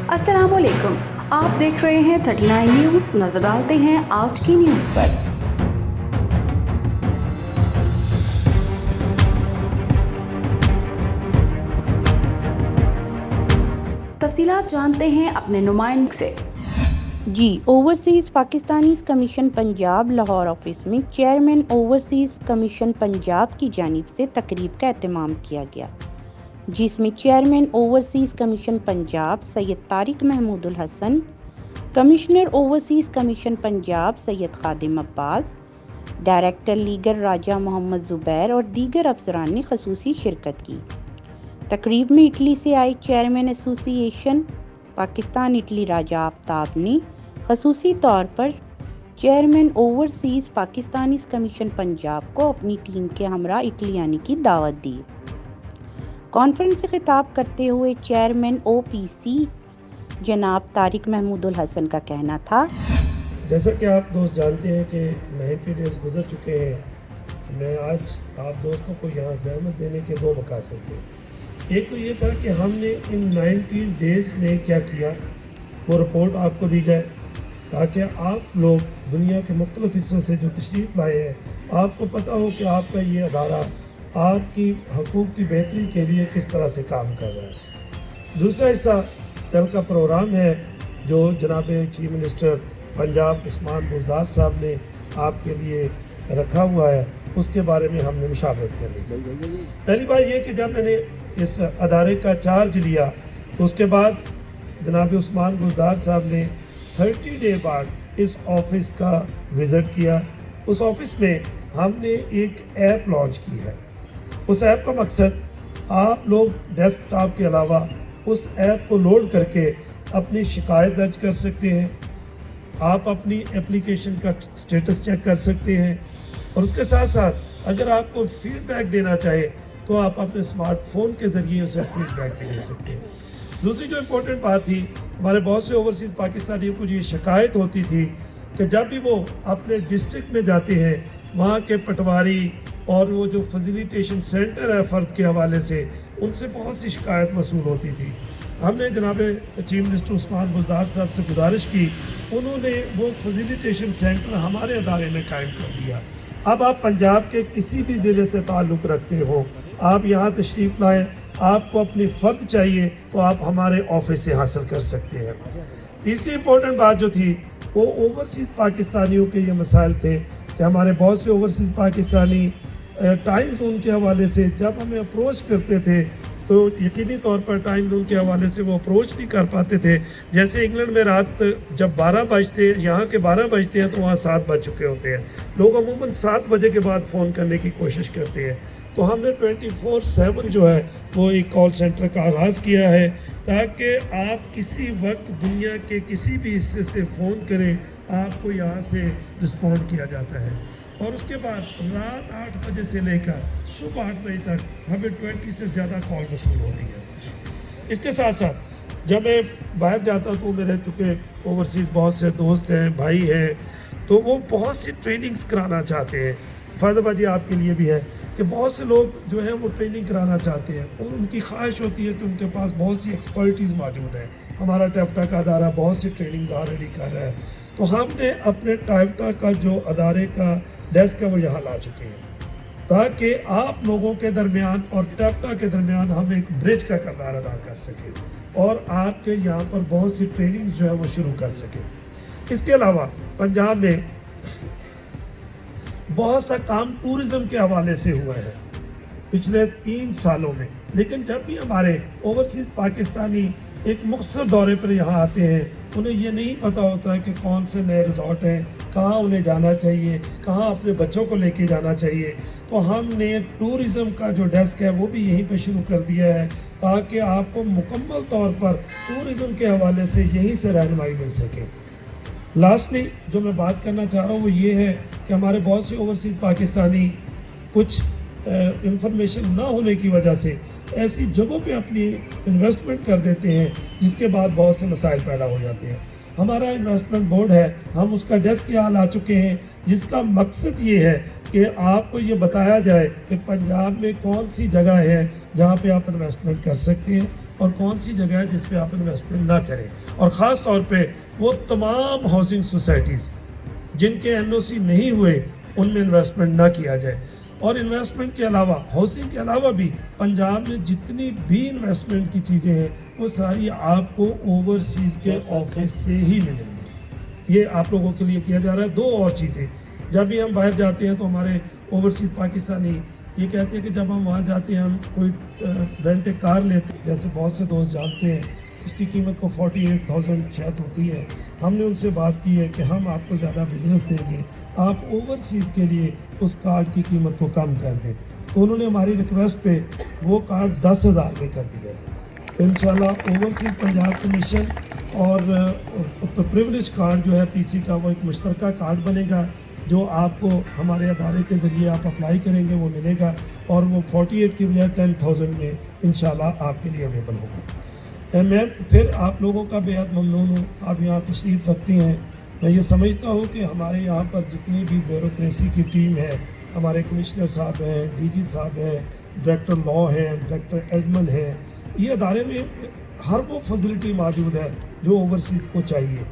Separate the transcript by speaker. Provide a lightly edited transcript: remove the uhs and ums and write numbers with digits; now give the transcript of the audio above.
Speaker 1: अस्सलाम वालेकुम, आप देख रहे हैं 39 न्यूज़। नजर डालते हैं आज की न्यूज़ पर। तफसीलात जानते हैं अपने नुमाइंदे से।
Speaker 2: जी, overseas Pakistanis commission Punjab Lahore office में चेयरमैन ओवरसीज़ कमीशन पंजाब की जानिब से तकरीब का एहतमाम किया गया, जिसमें chairman overseas commission Punjab Syed Tariq Mahmoodul Hassan, commissioner overseas commission Punjab Syed Khadim Abbas, director legal Raja Muhammad Zubair और दीगर अफसरान ने खसूसी शिरकत की। तकरीब में इटली से आए चेयरमैन एसोसिएशन पाकिस्तान इटली राजा आफ्ताब ने खसूसी तौर पर chairman overseas Pakistani commission Punjab को अपनी टीम के हमरा इटली आने की दावत दी। कॉन्फ्रेंस से खिताब करते हुए चेयरमैन ओपीसी जनाब तारिक महमूदुल हसन का कहना था,
Speaker 3: जैसा कि आप दोस्त जानते हैं कि 90 डेज़ गुजर चुके हैं। मैं आज आप दोस्तों को यहाँ ज़हमत देने के दो मकासद थे। एक तो ये था कि हमने इन 90 डेज़ में क्या किया वो रिपोर्ट आपको दी जाए, ताकि आप लोग दुनिया के मुख्तलिफ हिस्सों से जो तशरीफ़ लाए हैं आपको पता हो कि आपका ये अदारा आपकी हकूक़ की बेहतरी के लिए किस तरह से काम कर रहा है। दूसरा हिस्सा कल का प्रोग्राम है जो जनाब चीफ मिनिस्टर पंजाब उस्मान बुज़दार साहब ने आपके लिए रखा हुआ है, उसके बारे में हमने मुशावरत करनी थी। पहली बात ये कि जब मैंने इस अदारे का चार्ज लिया उसके बाद जनाब उस्मान बुज़दार साहब ने 30 डे बाद इस ऑफ़िस का विज़िट किया। उस ऑफ़िस में हमने एक ऐप लॉन्च की है। उस ऐप का मकसद आप लोग डेस्कटॉप के अलावा उस ऐप को लोड करके अपनी शिकायत दर्ज कर सकते हैं, आप अपनी एप्लीकेशन का स्टेटस चेक कर सकते हैं और उसके साथ साथ अगर आपको फीडबैक देना चाहे तो आप अपने स्मार्टफोन के ज़रिए उसे फीडबैक दे सकते हैं। दूसरी जो इम्पोर्टेंट बात थी, हमारे बहुत से ओवरसीज़ पाकिस्तानियों को ये शिकायत होती थी कि जब भी वो अपने डिस्ट्रिक्ट में जाते हैं वहाँ के पटवारी और वो जो फैसिलिटेशन सेंटर है फ़र्द के हवाले से उनसे बहुत सी शिकायत वसूल होती थी। हमने जनाब चीफ मिनिस्टर उस्मान बुज़दार साहब से गुजारिश की, उन्होंने वो फैसिलिटेशन सेंटर हमारे अदारे में कायम कर दिया। अब आप पंजाब के किसी भी ज़िले से ताल्लुक़ रखते हो, आप यहाँ तशरीफ़ लाएँ, आपको अपनी फ़र्द चाहिए तो आप हमारे ऑफिस से हासिल कर सकते हैं। तीसरी इम्पोर्टेंट बात जो थी वो ओवरसीज़ पाकिस्तानियों के ये मसाइल थे कि हमारे बहुत से ओवरसीज़ पाकिस्तानी टाइम जोन के हवाले से जब हमें अप्रोच करते थे तो यकीनी तौर पर टाइम जोन के हवाले से वो अप्रोच नहीं कर पाते थे। जैसे इंग्लैंड में रात जब 12 बजते यहाँ के 12 बजते हैं तो वहाँ 7 बज चुके होते हैं। लोग अमूमन 7 बजे के बाद फ़ोन करने की कोशिश करते हैं। तो हमने 24/7 जो है वो एक कॉल सेंटर का आगाज़ किया है ताकि आप किसी वक्त दुनिया के किसी भी हिस्से से फ़ोन करें, आपको यहाँ से रिस्पॉन्ड किया जाता है। और उसके बाद रात 8 बजे से लेकर सुबह 8 बजे तक हमें 20 से ज़्यादा कॉल वसूल होती है। इसके साथ साथ जब मैं बाहर जाता तो मेरे चूँकि ओवरसीज़ बहुत से दोस्त हैं, भाई हैं, तो वो बहुत सी ट्रेनिंग्स कराना चाहते हैं। फ़ायदाबादी आपके लिए भी है कि बहुत से लोग जो है वो ट्रेनिंग कराना चाहते हैं और उनकी ख्वाहिश होती है कि उनके पास बहुत सी एक्सपर्टीज़ मौजूद है। हमारा टैफ्टा का अदारा बहुत सी ट्रेनिंग्स ऑलरेडी कर रहा है, तो हमने अपने टैफ्टा का जो अदारे का डेस्क है वो यहाँ ला चुके हैं ताकि आप लोगों के दरमियान और टैफ्टा के दरमियान हम एक ब्रिज का किरदार अदा कर सकें और आपके यहाँ पर बहुत सी ट्रेनिंग जो है वो शुरू कर सकें। इसके अलावा पंजाब में बहुत सा काम टूरिज़म के हवाले से हुआ है पिछले 3 सालों में, लेकिन जब भी हमारे ओवरसीज़ पाकिस्तानी एक मुख्तसर दौरे पर यहाँ आते हैं उन्हें ये नहीं पता होता है कि कौन से नए रिजॉर्ट हैं, कहाँ उन्हें जाना चाहिए, कहाँ अपने बच्चों को लेके जाना चाहिए। तो हमने टूरिज़म का जो डेस्क है वो भी यहीं पे शुरू कर दिया है ताकि आपको मुकम्मल तौर पर टूरिज़म के हवाले से यहीं से रहनुमाई मिल सके। लास्टली जो मैं बात करना चाह रहा हूँ वो ये है कि हमारे बहुत से ओवरसीज़ पाकिस्तानी कुछ इंफॉर्मेशन ना होने की वजह से ऐसी जगहों पे अपनी इन्वेस्टमेंट कर देते हैं जिसके बाद बहुत से मसाइल पैदा हो जाते हैं। हमारा इन्वेस्टमेंट बोर्ड है, हम उसका डेस्क यहाँ ला चुके हैं जिसका मकसद ये है कि आपको ये बताया जाए कि पंजाब में कौन सी जगह है जहाँ पे आप इन्वेस्टमेंट कर सकते हैं اور کون سی جگہ ہے جس پہ آپ انویسٹمنٹ نہ کریں، اور خاص طور پہ وہ تمام ہاؤسنگ سوسائٹیز جن کے NOC نہیں ہوئے ان میں انویسٹمنٹ نہ کیا جائے۔ اور انویسٹمنٹ کے علاوہ، ہاؤسنگ کے علاوہ بھی پنجاب میں جتنی بھی انویسٹمنٹ کی چیزیں ہیں وہ ساری آپ کو اوورسیز کے آفس سے ہی ملیں گی۔ یہ آپ لوگوں کے لیے کیا جا رہا ہے۔ دو اور چیزیں، جب بھی ہم باہر جاتے ہیں تو ہمارے اوورسیز پاکستانی یہ کہتے ہیں کہ جب ہم وہاں جاتے ہیں ہم کوئی رینٹ کار لیتے ہیں، جیسے بہت سے دوست جانتے ہیں اس کی قیمت کو 48,000 شاید ہوتی ہے۔ ہم نے ان سے بات کی ہے کہ ہم آپ کو زیادہ بزنس دیں گے، آپ اوورسیز کے لیے اس کارڈ کی قیمت کو کم کر دیں۔ تو انہوں نے ہماری ریکویسٹ پہ وہ کارڈ 10,000 میں کر دیا ہے۔ انشاءاللہ اوورسیز پنجاب کمیشن اور پریولیج کارڈ جو ہے PC کا وہ ایک مشترکہ کارڈ بنے گا جو آپ کو ہمارے ادارے کے ذریعے آپ اپلائی کریں گے وہ ملے گا، اور وہ 48 کی بجائے 10,000 میں انشاءاللہ آپ کے لیے اویلیبل ہوگا۔ میں پھر آپ لوگوں کا بے حد ممنون ہوں، آپ یہاں تشریف رکھتے ہیں۔ میں یہ سمجھتا ہوں کہ ہمارے یہاں پر جتنی بھی بیوروکریسی کی ٹیم ہے، ہمارے کمشنر صاحب ہیں، DG صاحب ہیں، ڈائریکٹر لا ہیں، ڈائریکٹر ایڈمن ہیں، یہ ادارے میں ہر وہ فیسلٹی موجود ہے جو اوورسیز کو چاہیے۔